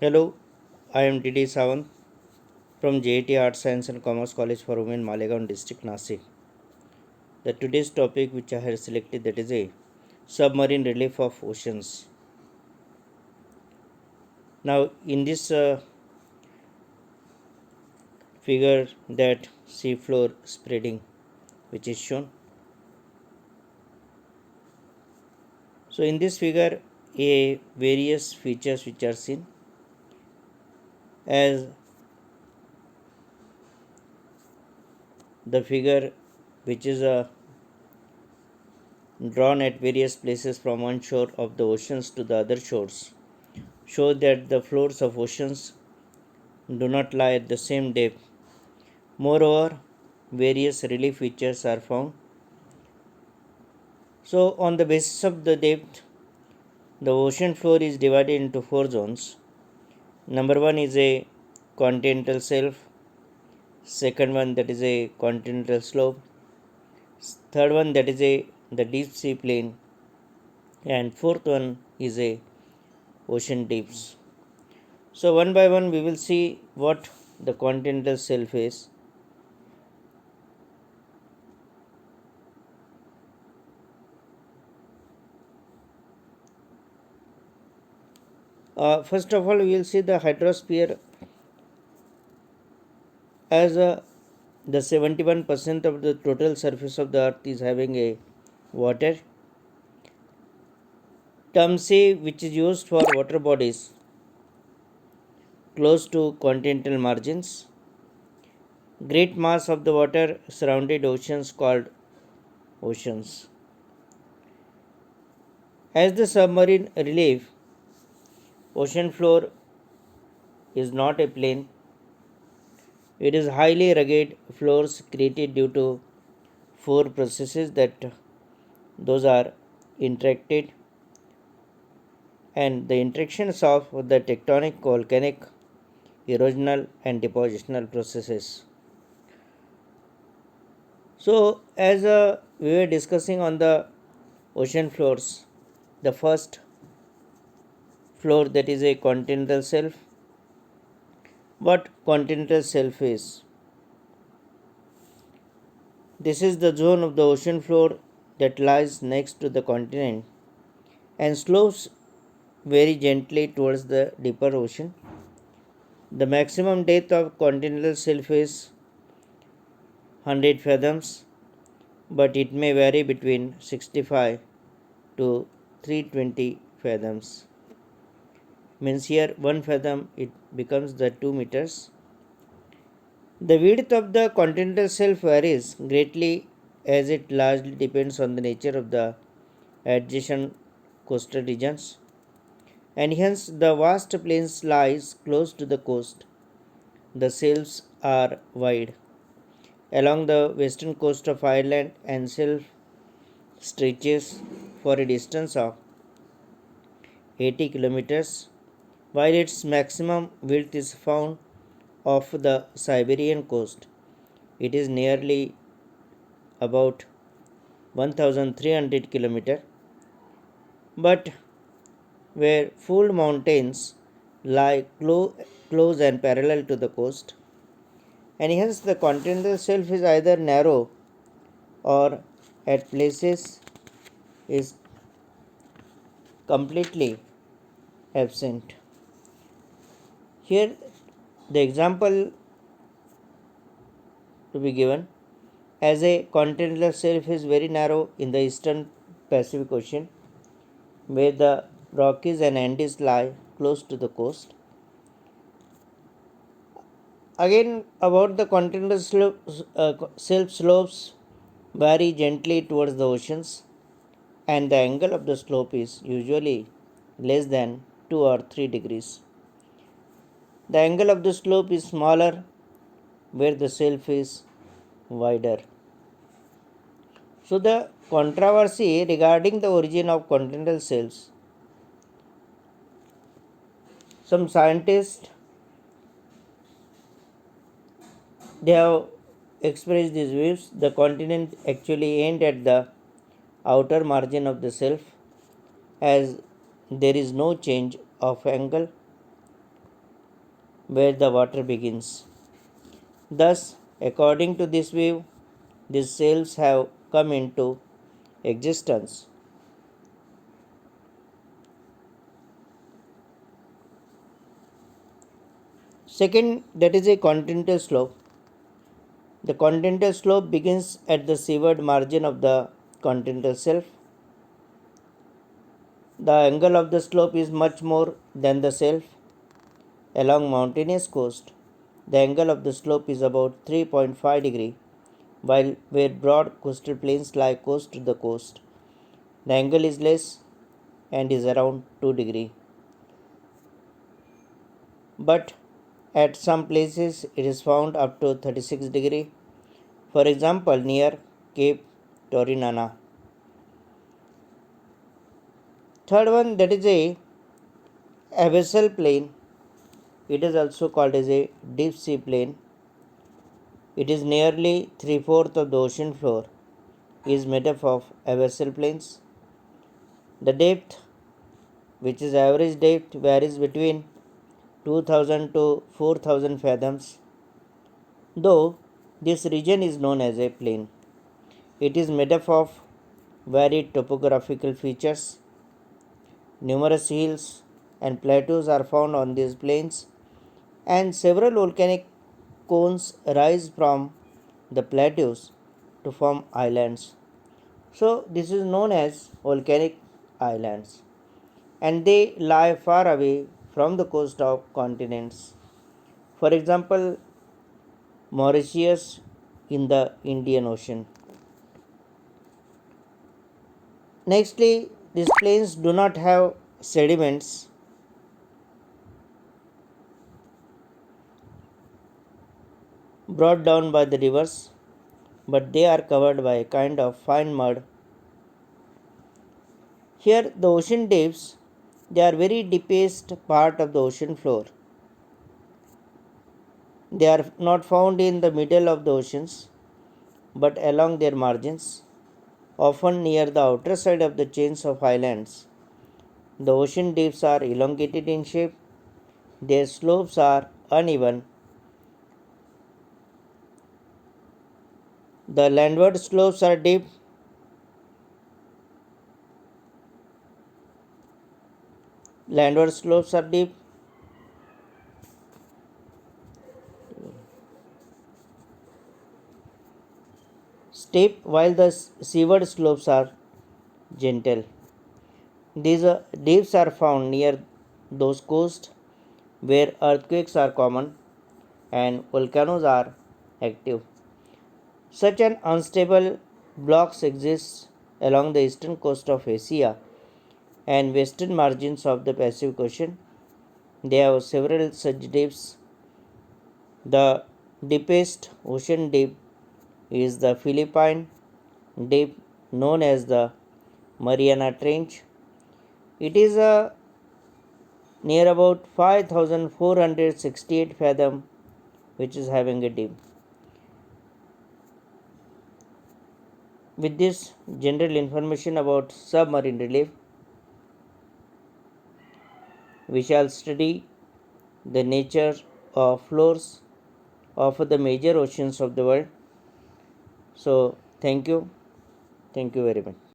Hello, I am DD Sawant from JIT Arts Science and Commerce College for Women, Malegaon district, Nasik. The today's topic which I have selected, that is a submarine relief of oceans. Now in this figure, that seafloor spreading which is shown. So in this figure, a various features which are seen as the figure which is drawn at various places from one shore of the oceans to the other shores show that the floors of oceans do not lie at the same depth. Moreover, various relief features are found. So, on the basis of the depth, the ocean floor is divided into four zones. Number one is a continental shelf, second one that is a continental slope, third one that is a the deep sea plain, and fourth one is a ocean deeps. So one by one we will see what the continental shelf is. First of all, we will see the hydrosphere as the 71% of the total surface of the earth is having a water. Term sea, which is used for water bodies close to continental margins. Great mass of the water surrounded oceans called oceans. As the submarine relief, ocean floor is not a plain. It is highly rugged floors created due to four processes that those are interacted, and the interactions of the tectonic, volcanic, erosional and depositional processes. So as we were discussing on the ocean floors, the first floor, that is a continental shelf. What continental shelf is? This is the zone of the ocean floor that lies next to the continent and slopes very gently towards the deeper ocean. The maximum depth of continental shelf is 100 fathoms, but it may vary between 65 to 320 fathoms. Means here 1 fathom it becomes the 2 meters. The width of the continental shelf varies greatly as it largely depends on the nature of the adjacent coastal regions, and hence the vast plains lies close to the coast. The shelves are wide. Along the western coast of Ireland, and shelf stretches for a distance of 80 kilometers, while its maximum width is found off the Siberian coast. It is nearly about 1300 kilometers, but where full mountains lie close and parallel to the coast, and hence the continental shelf is either narrow or at places is completely absent. Here the example to be given, as a continental shelf is very narrow in the eastern Pacific Ocean, where the Rockies and Andes lie close to the coast. Again, about the continental shelf slopes vary gently towards the oceans, and the angle of the slope is usually less than 2 or 3 degrees. The angle of the slope is smaller where the shelf is wider. So the controversy regarding the origin of continental shelves, some scientists they have expressed these views. The continent actually aimed at the outer margin of the shelf, as there is no change of angle where the water begins. Thus, according to this view, these shelves have come into existence. Second, that is a continental slope. The continental slope begins at the seaward margin of the continental shelf. The angle of the slope is much more than the shelf. Along mountainous coast, the angle of the slope is about 3.5 degree, while where broad coastal plains lie coast to the coast, the angle is less and is around 2 degree. But at some places it is found up to 36 degree. For example, near Cape Torinana. Third one, that is a abyssal plain. It is also called as a deep sea plain. It is nearly 3/4 of the ocean floor is made up of abyssal plains. The depth, which is average depth, varies between 2000 to 4000 fathoms, though this region is known as a plain. It is made up of varied topographical features. Numerous hills and plateaus are found on these plains, and several volcanic cones rise from the plateaus to form islands. So, this is known as volcanic islands, and they lie far away from the coast of continents. For example, Mauritius in the Indian Ocean. Nextly, these plains do not have sediments brought down by the rivers, but they are covered by a kind of fine mud. Here, the ocean depths, they are very deepest part of the ocean floor. They are not found in the middle of the oceans, but along their margins, often near the outer side of the chains of islands. The ocean depths are elongated in shape, their slopes are uneven. The landward slopes are deep. Landward slopes are deep. Steep, while the seaward slopes are gentle. These dips are found near those coasts where earthquakes are common and volcanoes are active. Such an unstable blocks exist along the eastern coast of Asia and western margins of the Pacific Ocean. They have several such dips. The deepest ocean dip is the Philippine dip known as the Mariana Trench. It is near about 5468 fathom, which is having a dip. With this general information about submarine relief, we shall study the nature of floors of the major oceans of the world. So, thank you very much.